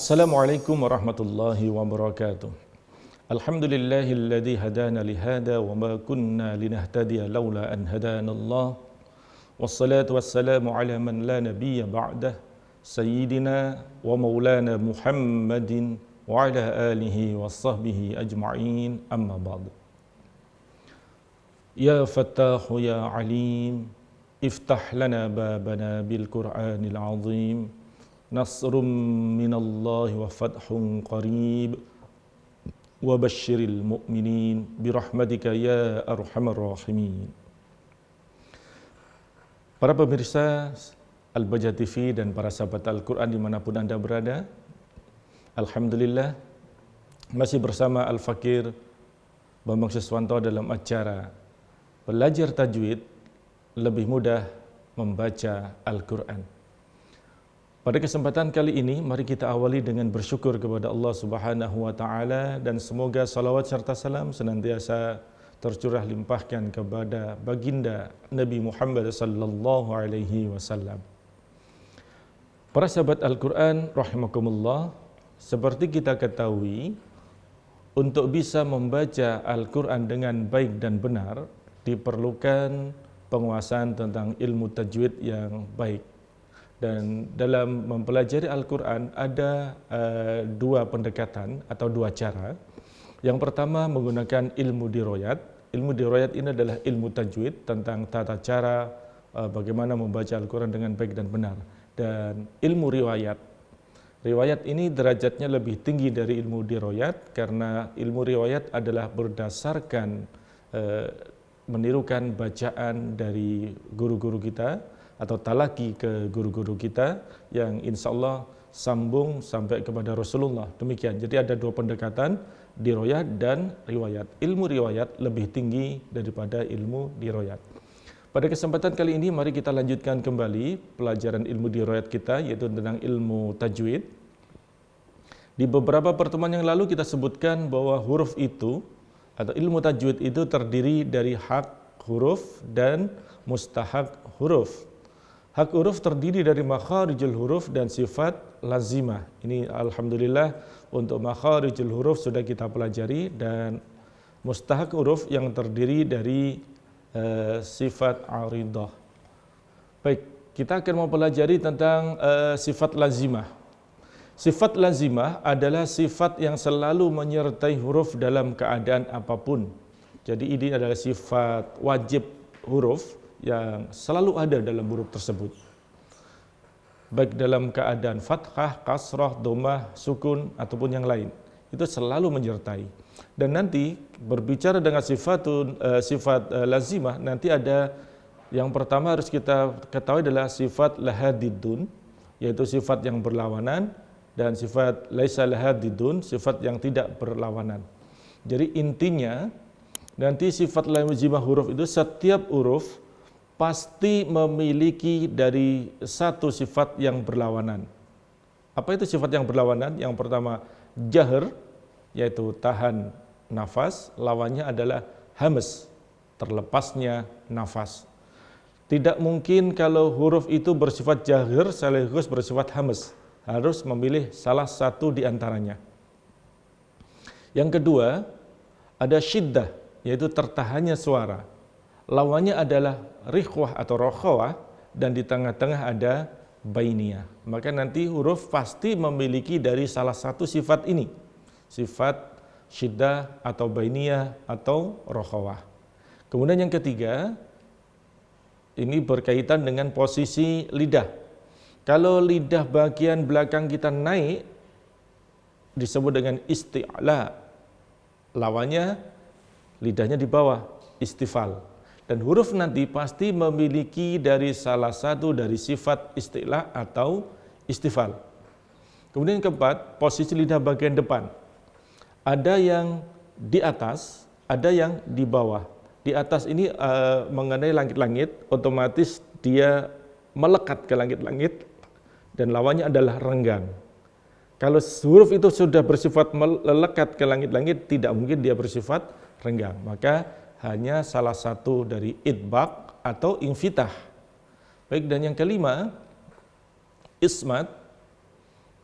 Assalamualaikum warahmatullahi wabarakatuh. Alhamdulillahilladzi hadana lihada wa ma kunna linahtadiya laula an hadanallah. Wassalatu wassalamu ala man la nabiyya ba'dah, sayyidina wa maulana Muhammadin wa ala alihi wa sahbihi ajma'in, amma ba'd. Ya Fattahu ya Alim, iftah lana babana bil Qur'anil azim. Nasrum minallahi wa fathun qarib wa basyiril mu'minin birahmatika ya arhamar rahimin. Para pemirsa Al-Baja TV dan para sahabat Al-Quran dimanapun Anda berada, alhamdulillah masih bersama Al-Fakir Bambang Suswanto dalam acara Belajar Tajwid Lebih Mudah Membaca Al-Quran. Pada kesempatan kali ini, mari kita awali dengan bersyukur kepada Allah Subhanahu wa Ta'ala, dan semoga salawat serta salam senantiasa tercurah limpahkan kepada baginda Nabi Muhammad sallallahu alaihi wasallam. Para sahabat Al-Quran rahimakumullah, seperti kita ketahui, untuk bisa membaca Al-Quran dengan baik dan benar diperlukan penguasaan tentang ilmu tajwid yang baik. Dan dalam mempelajari Al-Quran ada dua pendekatan atau dua cara. Yang pertama menggunakan ilmu dirayat. Ilmu dirayat ini adalah ilmu tajwid tentang tata cara bagaimana membaca Al-Quran dengan baik dan benar. Dan ilmu riwayat. Riwayat ini derajatnya lebih tinggi dari ilmu dirayat karena ilmu riwayat adalah berdasarkan menirukan bacaan dari guru-guru kita atau talaki ke guru-guru kita yang insya Allah sambung sampai kepada Rasulullah. Demikian. Jadi ada dua pendekatan, dirayat dan riwayat. Ilmu riwayat lebih tinggi daripada ilmu dirayat. Pada kesempatan kali ini mari kita lanjutkan kembali pelajaran ilmu dirayat kita, yaitu tentang ilmu tajwid. Di beberapa pertemuan yang lalu kita sebutkan bahwa huruf itu atau ilmu tajwid itu terdiri dari hak huruf dan mustahak huruf. Hak huruf terdiri dari makharijul huruf dan sifat lazimah. Ini alhamdulillah untuk makharijul huruf sudah kita pelajari, dan mustahak huruf yang terdiri dari sifat aridah. Baik, kita akan mempelajari tentang sifat lazimah. Sifat lazimah adalah sifat yang selalu menyertai huruf dalam keadaan apapun. Jadi ini adalah sifat wajib huruf yang selalu ada dalam huruf tersebut, baik dalam keadaan fathah, kasrah, dhammah, sukun ataupun yang lain, itu selalu menyertai. Dan nanti berbicara dengan sifat lazimah, nanti ada yang pertama harus kita ketahui adalah sifat lahadidun, yaitu sifat yang berlawanan, dan sifat laisa lahadidun, sifat yang tidak berlawanan. Jadi intinya nanti sifat lazimah huruf itu setiap huruf pasti memiliki dari satu sifat yang berlawanan. Apa itu sifat yang berlawanan? Yang pertama jahr, yaitu tahan nafas, lawannya adalah hamas, terlepasnya nafas. Tidak mungkin kalau huruf itu bersifat jahr sekaligus bersifat hamas, harus memilih salah satu di antaranya. Yang kedua, ada syiddah, yaitu tertahannya suara. Lawannya adalah rikhwah atau rokhawah, dan di tengah-tengah ada bainiyah. Maka nanti huruf pasti memiliki dari salah satu sifat ini, sifat syiddah atau bainiyah atau rokhawah. Kemudian yang ketiga, ini berkaitan dengan posisi lidah. Kalau lidah bagian belakang kita naik, disebut dengan isti'la. Lawannya lidahnya di bawah, istifal. Dan huruf nanti pasti memiliki dari salah satu dari sifat isti'la atau istifal. Kemudian yang keempat, posisi lidah bagian depan. Ada yang di atas, ada yang di bawah. Di atas ini mengenai langit-langit, otomatis dia melekat ke langit-langit, dan lawannya adalah renggang. Kalau huruf itu sudah bersifat melekat ke langit-langit, tidak mungkin dia bersifat renggang. Maka hanya salah satu dari idbaq atau infitah. Baik, dan yang kelima, ismat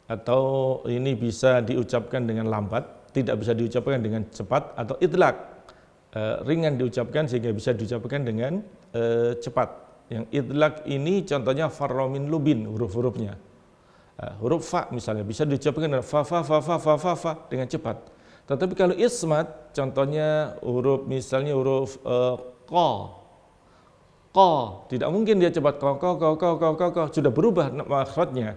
atau ini bisa diucapkan dengan lambat, tidak bisa diucapkan dengan cepat, atau idlaq, ringan diucapkan sehingga bisa diucapkan dengan cepat. Yang idlaq ini contohnya farra min lubin, huruf-hurufnya. Huruf fa misalnya bisa diucapkan dengan fa dengan cepat. Tetapi kalau ismat, contohnya huruf misalnya huruf qa, tidak mungkin dia cepat qa, sudah berubah makhrajnya.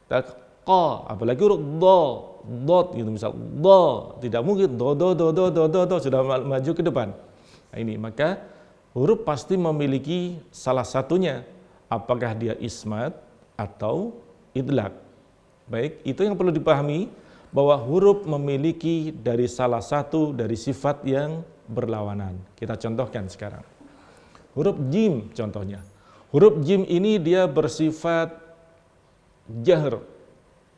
Qa, apalagi huruf dot gitu misal do, tidak mungkin do sudah maju ke depan. Nah, ini maka huruf pasti memiliki salah satunya, apakah dia ismat atau idlaq. Baik, itu yang perlu dipahami, bahwa huruf memiliki dari salah satu dari sifat yang berlawanan. Kita contohkan sekarang. Huruf jim contohnya. Huruf jim ini dia bersifat jahr,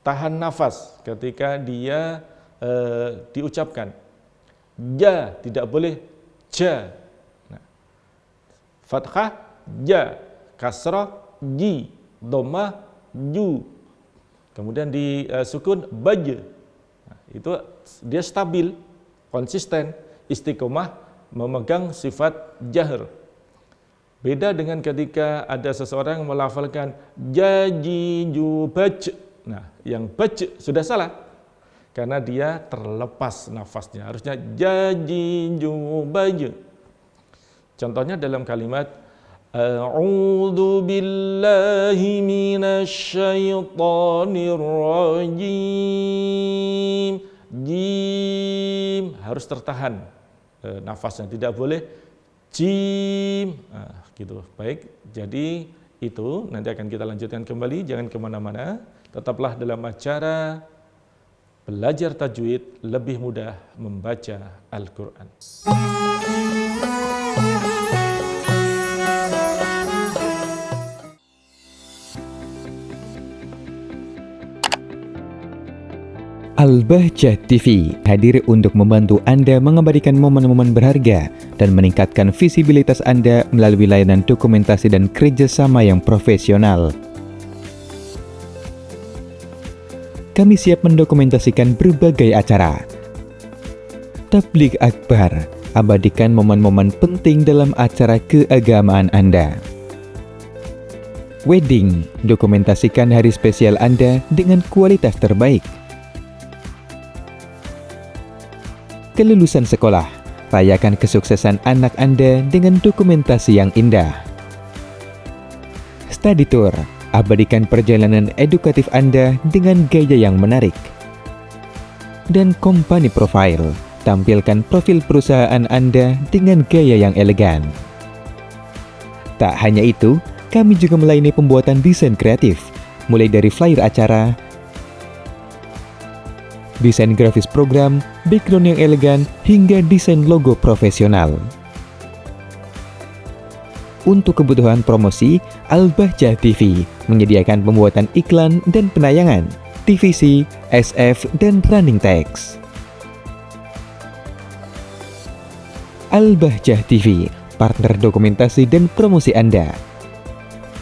tahan nafas ketika dia diucapkan. Ja, tidak boleh ja. Nah, fathah ja, kasrah ji, dhammah ju, kemudian di sukun baj. Nah, itu dia stabil, konsisten, istiqomah, memegang sifat jahr. Beda dengan ketika ada seseorang melafalkan jaji ju baj. Nah, yang baj sudah salah karena dia terlepas nafasnya. Harusnya jaji ju baj. Contohnya dalam kalimat A'udzu billahi minasy syaithanir rajim. Jim harus tertahan nafasnya, tidak boleh jim. Nah, gitu. Baik, jadi itu nanti akan kita lanjutkan kembali, jangan kemana-mana. Tetaplah dalam acara Belajar Tajwid Lebih Mudah Membaca Al-Quran. Al-Bahjah TV hadir untuk membantu Anda mengabadikan momen-momen berharga dan meningkatkan visibilitas Anda melalui layanan dokumentasi dan kerjasama yang profesional. Kami siap mendokumentasikan berbagai acara. Tabligh Akbar, abadikan momen-momen penting dalam acara keagamaan Anda. Wedding, dokumentasikan hari spesial Anda dengan kualitas terbaik. Kelulusan sekolah, rayakan kesuksesan anak Anda dengan dokumentasi yang indah. Study tour, abadikan perjalanan edukatif Anda dengan gaya yang menarik. Dan company profile, tampilkan profil perusahaan Anda dengan gaya yang elegan. Tak hanya itu, kami juga melayani pembuatan desain kreatif, mulai dari flyer acara, desain grafis program, background yang elegan, hingga desain logo profesional. Untuk kebutuhan promosi, Al-Bahjah TV menyediakan pembuatan iklan dan penayangan, TVC, SF, dan running text. Al-Bahjah TV, partner dokumentasi dan promosi Anda.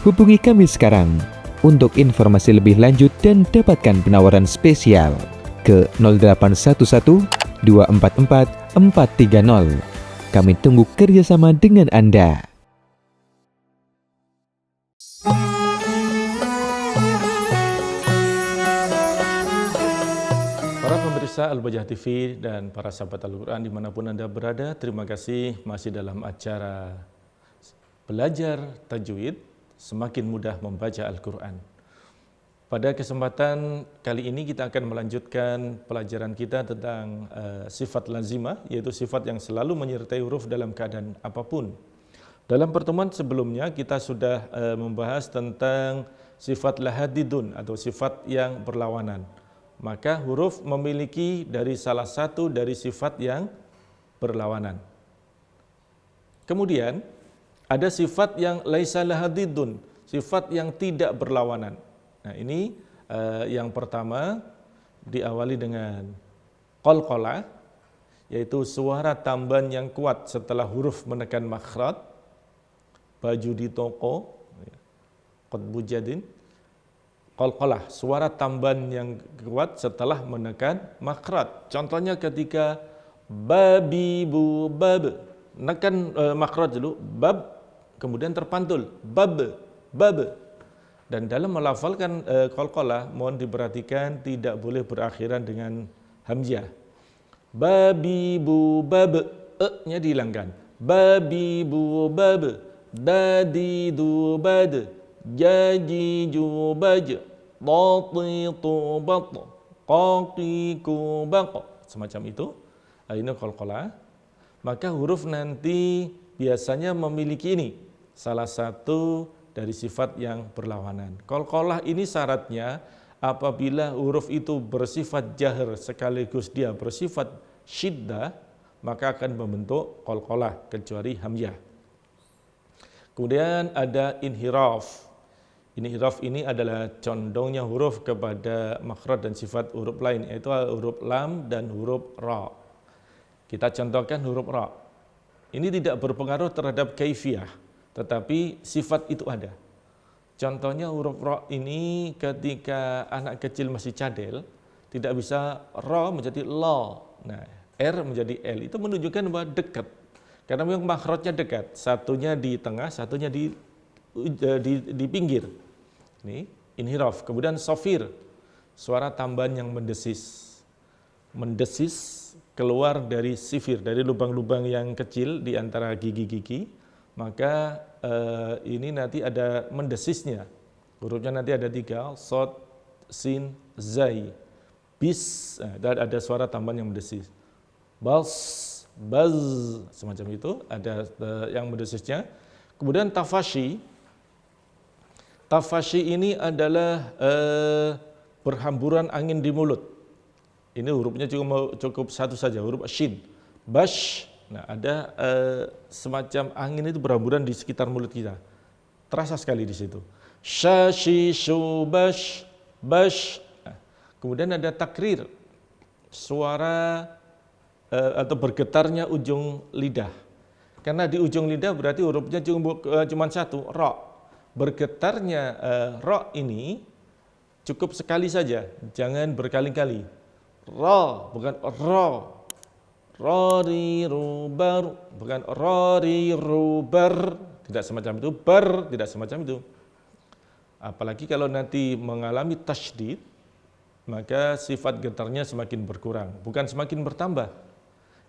Hubungi kami sekarang untuk informasi lebih lanjut dan dapatkan penawaran spesial ke 0811 244 430. Kami tunggu kerjasama dengan Anda. Para pemirsa Al-Bahjah TV dan para sahabat Al-Quran dimanapun Anda berada, terima kasih masih dalam acara Belajar Tajwid Semakin Mudah Membaca Al-Quran. Pada kesempatan kali ini kita akan melanjutkan pelajaran kita tentang sifat lazimah, yaitu sifat yang selalu menyertai huruf dalam keadaan apapun. Dalam pertemuan sebelumnya kita sudah membahas tentang sifat lahadidun atau sifat yang berlawanan. Maka huruf memiliki dari salah satu dari sifat yang berlawanan. Kemudian ada sifat yang laisa lahadidun, sifat yang tidak berlawanan. Nah, ini yang pertama diawali dengan qalqalah, yaitu suara tambahan yang kuat setelah huruf menekan makhraj. Baju di toko, qad bujadin. qalqalah, suara tambahan yang kuat setelah menekan makhraj. Contohnya ketika babi bu bab, menekan makhraj dulu, bab, kemudian terpantul, bab, bab. Dan dalam melafalkan qalqalah, mohon diperhatikan tidak boleh berakhiran dengan hamzah. Babi bu bab, nya dihilangkan. Babi bu bab, dadi du bad, jaji ju baj, bati tu bat, qaqi ku baq. Semacam itu. Ini qalqalah. Maka huruf nanti biasanya memiliki ini, salah satu dari sifat yang berlawanan. Qalqalah ini syaratnya apabila huruf itu bersifat jahr sekaligus dia bersifat syiddah, maka akan membentuk qalqalah kecuali hamzah. Kemudian ada inhiraf. Inhiraf ini adalah condongnya huruf kepada makhraj dan sifat huruf lain, yaitu huruf lam dan huruf ra. Kita contohkan huruf ra. Ini tidak berpengaruh terhadap kaifiyah, tetapi sifat itu ada. Contohnya huruf ra ini ketika anak kecil masih cadel, tidak bisa ra menjadi la. Nah, R menjadi L, itu menunjukkan bahwa dekat. Karena memang makhrajnya dekat, satunya di tengah, satunya di pinggir. Ini inhiraf. Kemudian sofir, suara tambahan yang mendesis. Mendesis keluar dari sifir, dari lubang-lubang yang kecil di antara gigi-gigi, maka ini nanti ada mendesisnya. Hurufnya nanti ada 3, sod, sin, zai. Bis, ada suara tambahan yang mendesis. Bas, baz, semacam itu, ada yang mendesisnya. Kemudian tafashi. Tafashi ini adalah berhamburan angin di mulut. Ini hurufnya cukup satu saja, huruf shin. Bash, nah ada semacam angin itu berhamburan di sekitar mulut kita. Terasa sekali di situ. Shashi, shubash, bash. Nah, kemudian ada takrir, suara atau bergetarnya ujung lidah. Karena di ujung lidah berarti hurufnya cuma satu, ra. Bergetarnya ra ini cukup sekali saja, jangan berkali-kali. Ra, bukan ra. Rari rubar, bukan rari rubar. Tidak semacam itu. Bar, tidak semacam itu. Apalagi kalau nanti mengalami tasydid, maka sifat getarnya semakin berkurang, bukan semakin bertambah.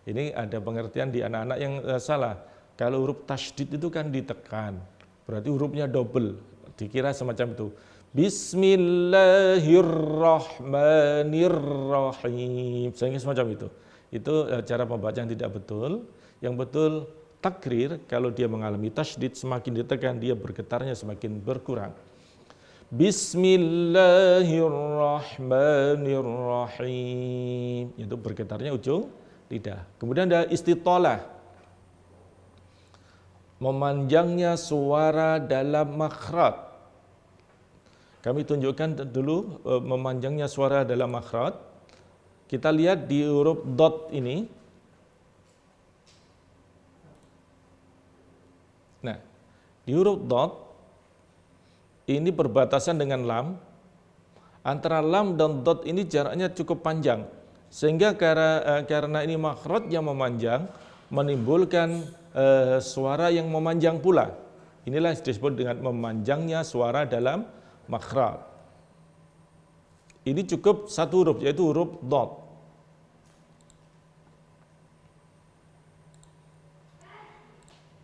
Ini ada pengertian di anak-anak yang salah. Kalau huruf tasydid itu kan ditekan, berarti hurufnya double, dikira semacam itu. Bismillahirrahmanirrahim, sehingga semacam itu. Itu cara pembaca yang tidak betul. Yang betul takrir, kalau dia mengalami tasydid, semakin ditekan dia bergetarnya semakin berkurang. Bismillahirrahmanirrahim, itu bergetarnya ujung lidah. Kemudian ada istitolah, memanjangnya suara dalam makhraj. Kami tunjukkan dulu memanjangnya suara dalam makhraj. Kita lihat di huruf dot ini. Nah, di huruf dot ini berbatasan dengan lam. Antara lam dan dot ini jaraknya cukup panjang. Sehingga karena ini makhraj yang memanjang, menimbulkan suara yang memanjang pula. Inilah yang disebut dengan memanjangnya suara dalam makhraj. Ini cukup satu huruf, yaitu huruf dot.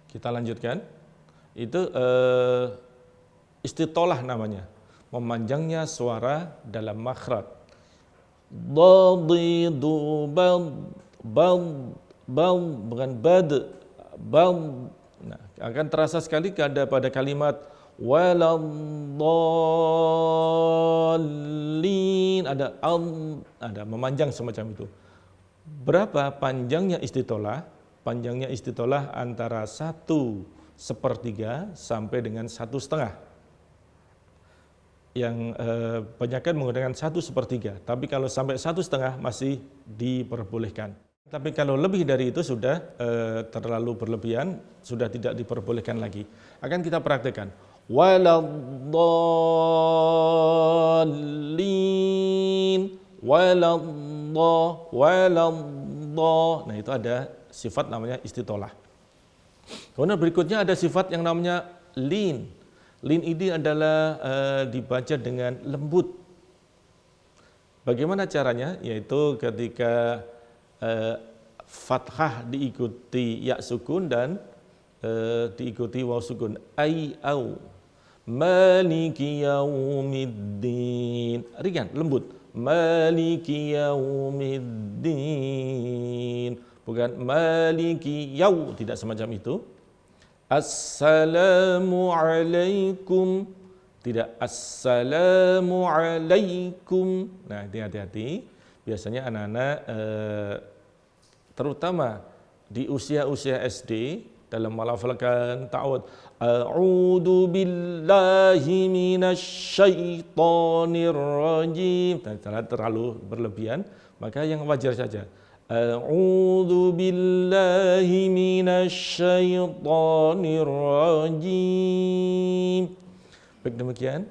Kita lanjutkan. Itu istitolah namanya, memanjangnya suara dalam makhraj. Dadidu bad, bukan bad, bad. Nah, akan terasa sekali pada kalimat waladdallin, ada memanjang semacam itu. Berapa panjangnya istitolah? Panjangnya istitolah antara 1/1 sampai dengan 1/2. Yang banyakkan menggunakan 1/3, tapi kalau sampai 1/2 masih diperbolehkan. Tapi kalau lebih dari itu sudah terlalu berlebihan, sudah tidak diperbolehkan lagi. Akan kita praktekkan. waladdallin, waladdo. Nah, itu ada sifat namanya istitolah. Kemudian berikutnya ada sifat yang namanya lin. Lin ini adalah dibaca dengan lembut. Bagaimana caranya? Yaitu ketika fathah diikuti ya sukun dan diikuti waw sukun. Ai au maliki yaumiddin. Ringan, lembut. Maliki yaumiddin. Bukan maliki yau, tidak semacam itu. Assalamu alaikum, tidak assalamu alaikum. Nah, hati-hati. Biasanya anak-anak terutama di usia-usia SD dalam melafalkan ta'awud, a'udzu billahi minasyaitonir rajim, terlalu berlebihan, maka yang wajar saja. A'udzu billahi minasyaitonir rajim. Baik, demikian,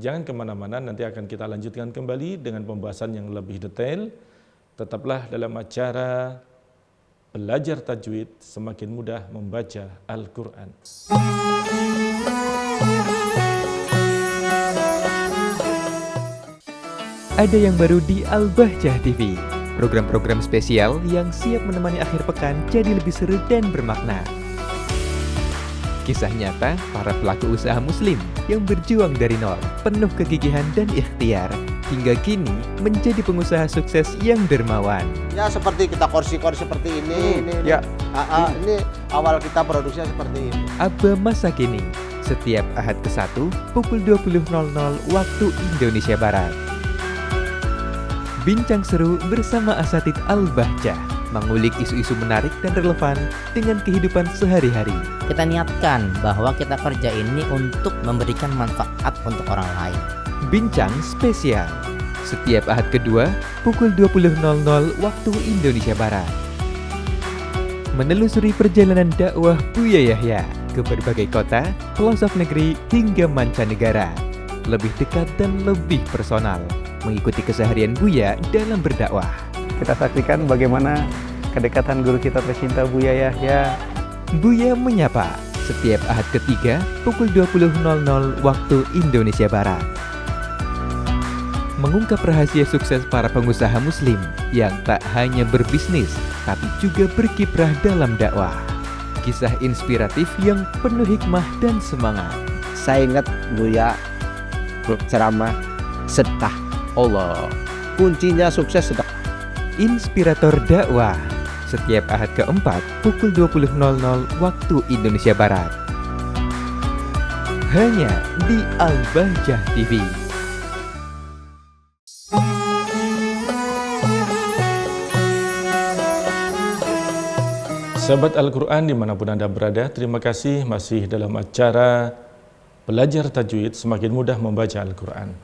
jangan kemana-mana, nanti akan kita lanjutkan kembali dengan pembahasan yang lebih detail. Tetaplah dalam acara Belajar Tajwid Semakin Mudah Membaca Al-Quran. Ada yang baru di Al-Bahjah TV. Program-program spesial yang siap menemani akhir pekan jadi lebih seru dan bermakna. Kisah nyata para pelaku usaha muslim yang berjuang dari nol, penuh kegigihan dan ikhtiar, hingga kini menjadi pengusaha sukses yang dermawan. Ya, seperti kita kursi-kursi seperti ini. Ya. Ini awal kita produksinya seperti ini. Aba Masa Kini, setiap Ahad ke-1 pukul 20.00 waktu Indonesia Barat. Bincang seru bersama Asatidz Al-Bahjah, mengulik isu-isu menarik dan relevan dengan kehidupan sehari-hari. Kita niatkan bahwa kita kerja ini untuk memberikan manfaat untuk orang lain. Bincang spesial, setiap Ahad kedua pukul 20.00 waktu Indonesia Barat. Menelusuri perjalanan dakwah Buya Yahya ke berbagai kota, pelosok negeri hingga mancanegara. Lebih dekat dan lebih personal, mengikuti keseharian Buya dalam berdakwah. Kita saksikan bagaimana kedekatan guru kita tercinta Buya Yahya. Buya Menyapa, setiap Ahad ketiga pukul 20.00 waktu Indonesia Barat. Mengungkap rahasia sukses para pengusaha muslim yang tak hanya berbisnis, tapi juga berkiprah dalam dakwah. Kisah inspiratif yang penuh hikmah dan semangat. Saya ingat Buya ceramah, sedekah. Allah, kuncinya sukses sedekah. Inspirator dakwah, setiap Ahad keempat pukul 20.00 waktu Indonesia Barat. Hanya di Al-Bahjah TV. Sahabat Al-Quran dimanapun Anda berada, terima kasih masih dalam acara Belajar Tajwid Semakin Mudah Membaca Al-Quran.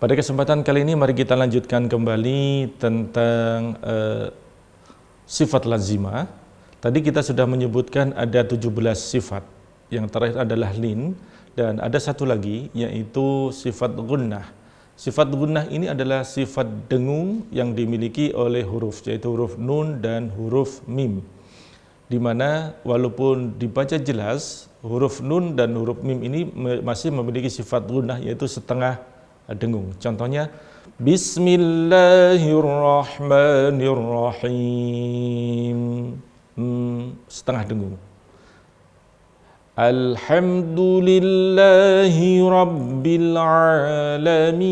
Pada kesempatan kali ini mari kita lanjutkan kembali tentang sifat lazimah. Tadi kita sudah menyebutkan ada 17 sifat. Yang terakhir adalah lin, dan ada satu lagi yaitu sifat gunnah. Sifat gunnah ini adalah sifat dengung yang dimiliki oleh huruf, yaitu huruf nun dan huruf mim. Di mana walaupun dibaca jelas, huruf nun dan huruf mim ini masih memiliki sifat gunnah, yaitu setengah dengung. Contohnya, Bismillahirrahmanirrahim, setengah dengung. Alhamdulillahi Rabbil Alamin,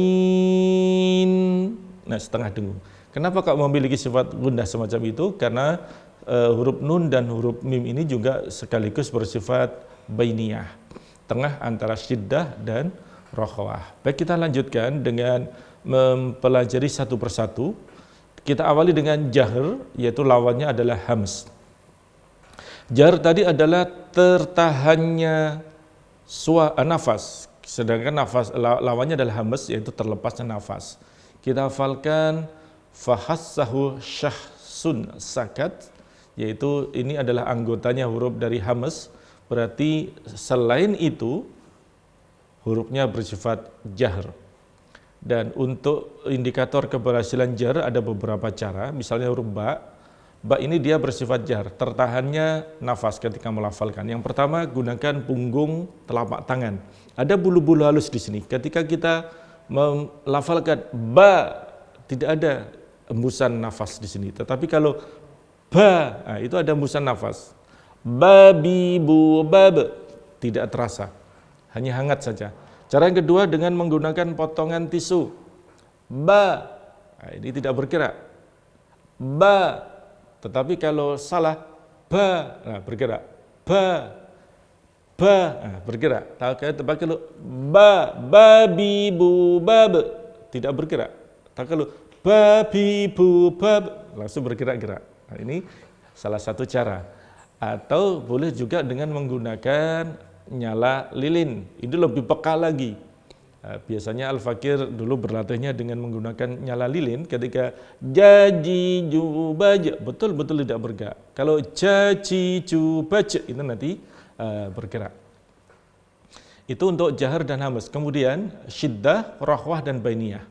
nah setengah dengung. Kenapa kok memiliki sifat gunnah semacam itu? Karena huruf nun dan huruf mim ini juga sekaligus bersifat bainiyah, tengah antara syiddah dan rokhawah. Baik, kita lanjutkan dengan mempelajari satu persatu. Kita awali dengan jahr, yaitu lawannya adalah hams. Jahr tadi adalah tertahannya nafas, sedangkan lawannya adalah hams, yaitu terlepasnya nafas. Kita hafalkan fahassahu syahsun sakat, yaitu ini adalah anggotanya huruf dari hams. Berarti selain itu hurufnya bersifat jahr. Dan untuk indikator keberhasilan jahr ada beberapa cara, misalnya huruf ba. Ba ini dia bersifat jahr, tertahannya nafas ketika melafalkan. Yang pertama, gunakan punggung telapak tangan. Ada bulu-bulu halus di sini. Ketika kita melafalkan ba, tidak ada embusan nafas di sini. Tetapi kalau ba, nah, itu ada embusan nafas. Babi bu bab, tidak terasa, hanya hangat saja. Cara yang kedua dengan menggunakan potongan tisu. Ba, nah, ini tidak bergerak. Ba, tetapi kalau salah, ba, nah, bergerak. Ba, nah, bergerak. Tapi kalau ba, babi bu bab, tidak bergerak. Tapi kalau babi bu bab, langsung bergerak-gerak. Nah, ini salah satu cara. Atau boleh juga dengan menggunakan nyala lilin. Ini lebih peka lagi. Biasanya Al-Fakir dulu berlatihnya dengan menggunakan nyala lilin ketika jaji jubaja, betul-betul tidak bergerak. Kalau jaji jubaja itu nanti bergerak. Itu untuk jahar dan hamas. Kemudian syiddah, rohwah dan bainiyah.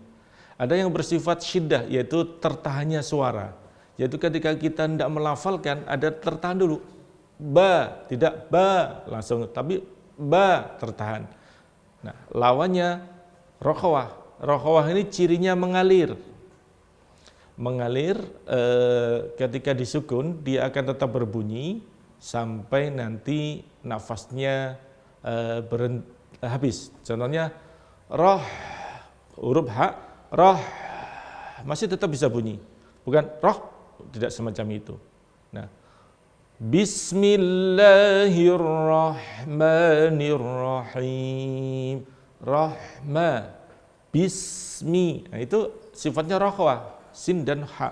Ada yang bersifat syiddah, yaitu tertahannya suara. Yaitu ketika kita tidak melafalkan, ada tertahan dulu. Ba, tidak ba langsung, tapi ba tertahan. Nah, lawannya rokhawah. Rokhawah ini cirinya mengalir. Mengalir ketika disukun, dia akan tetap berbunyi sampai nanti nafasnya habis. Contohnya roh, huruf ha, roh masih tetap bisa bunyi. Bukan roh, tidak semacam itu. Nah, Bismillahirrahmanirrahim. Rahma, bismi. Nah, itu sifatnya rokhwah, sin dan ha.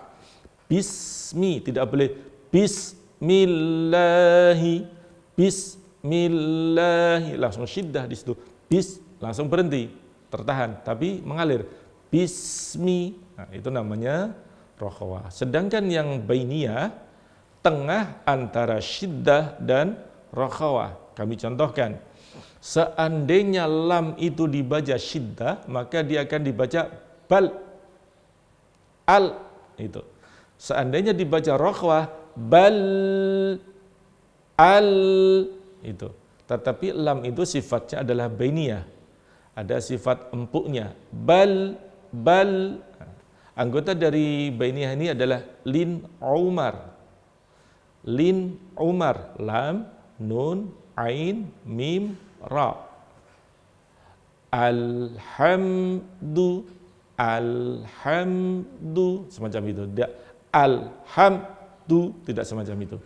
Bismi, tidak boleh bismillahi, bismillahi. Langsung syiddah di situ. Bis, langsung berhenti, tertahan, tapi mengalir. Bismi, nah, itu namanya rokhwah. Sedangkan yang bainiyah, tengah antara syiddah dan rokhawah. Kami contohkan, seandainya lam itu dibaca syiddah, maka dia akan dibaca bal, al, itu. Seandainya dibaca rokhawah, bal, al, itu. Tetapi lam itu sifatnya adalah bainiyah, ada sifat empuknya, bal, bal. Anggota dari bainiyah ini adalah lin umar. Lin umar, lam, nun, ain, mim, ra. Alhamdu, alhamdu, semacam itu. Tidak, alhamdu, tidak semacam itu.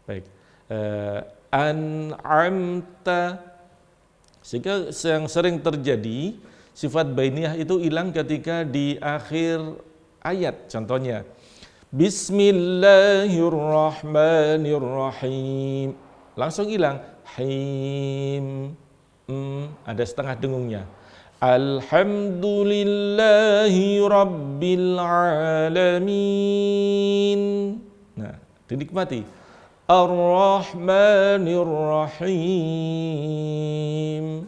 Baik. An'amta, sehingga yang sering terjadi sifat bainiyah itu hilang ketika di akhir ayat. Contohnya, Bismillahirrahmanirrahim, langsung hilang. Him, ada setengah dengungnya. Alhamdulillahi Rabbil Alamin. Nah, dinikmati. Ar-Rahmanir-Rahim.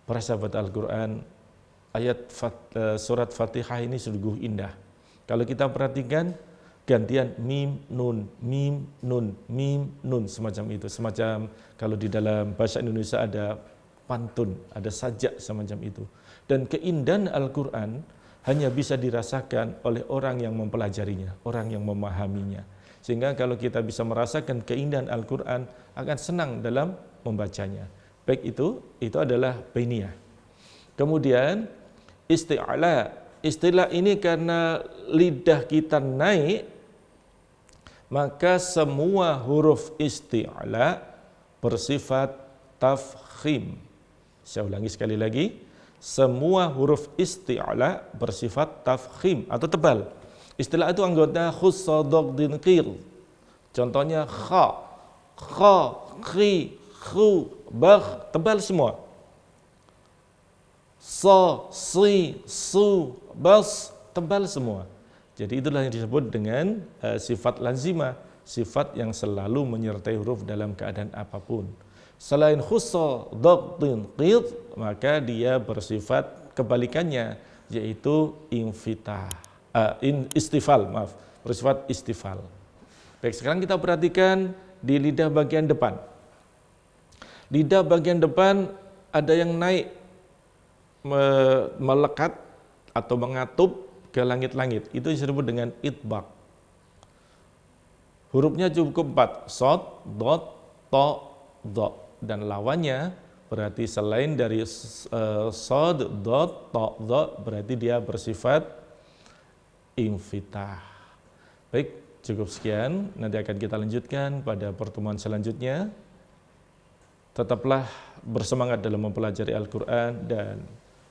Para sahabat Al-Quran, ayat surat Fatihah ini sungguh indah. Kalau kita perhatikan, gantian mim, nun, mim, nun, mim, nun, semacam itu. Semacam kalau di dalam bahasa Indonesia ada pantun, ada sajak semacam itu. Dan keindahan Al-Quran hanya bisa dirasakan oleh orang yang mempelajarinya, orang yang memahaminya. Sehingga kalau kita bisa merasakan keindahan Al-Quran, akan senang dalam membacanya. Baik itu adalah bainiyah. Kemudian isti'ala. Istilah ini karena lidah kita naik, maka semua huruf isti'ala bersifat tafkhim. Saya ulangi sekali lagi, semua huruf isti'ala bersifat tafkhim atau tebal. Istilah itu anggota khussa dogdin qil. Contohnya kha, khi, khu, bakh, tebal semua. Sa, si, su, bas, tebal semua. Jadi itulah yang disebut dengan sifat lazimah, sifat yang selalu menyertai huruf dalam keadaan apapun. Selain khussa dhabtin qid, maka dia bersifat kebalikannya, yaitu istifal, bersifat istifal. Baik, sekarang kita perhatikan di lidah bagian depan. Lidah bagian depan ada yang naik, melekat atau mengatup ke langit-langit. Itu disebut dengan itbaq. Hurufnya cukup 4, shad, dot, to, dha. Dan lawannya berarti selain dari shad, dot, to, dha, berarti dia bersifat infitah. Baik, cukup sekian. Nanti akan kita lanjutkan pada pertemuan selanjutnya. Tetaplah bersemangat dalam mempelajari Al-Quran, dan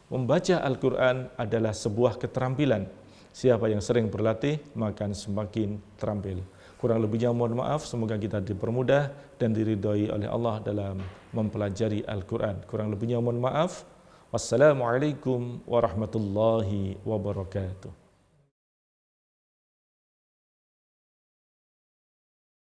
membaca Al-Quran adalah sebuah keterampilan. Siapa yang sering berlatih, maka semakin terampil. Kurang lebihnya mohon maaf, semoga kita dipermudah dan diridhoi oleh Allah dalam mempelajari Al-Quran. Kurang lebihnya mohon maaf. Wassalamualaikum warahmatullahi wabarakatuh.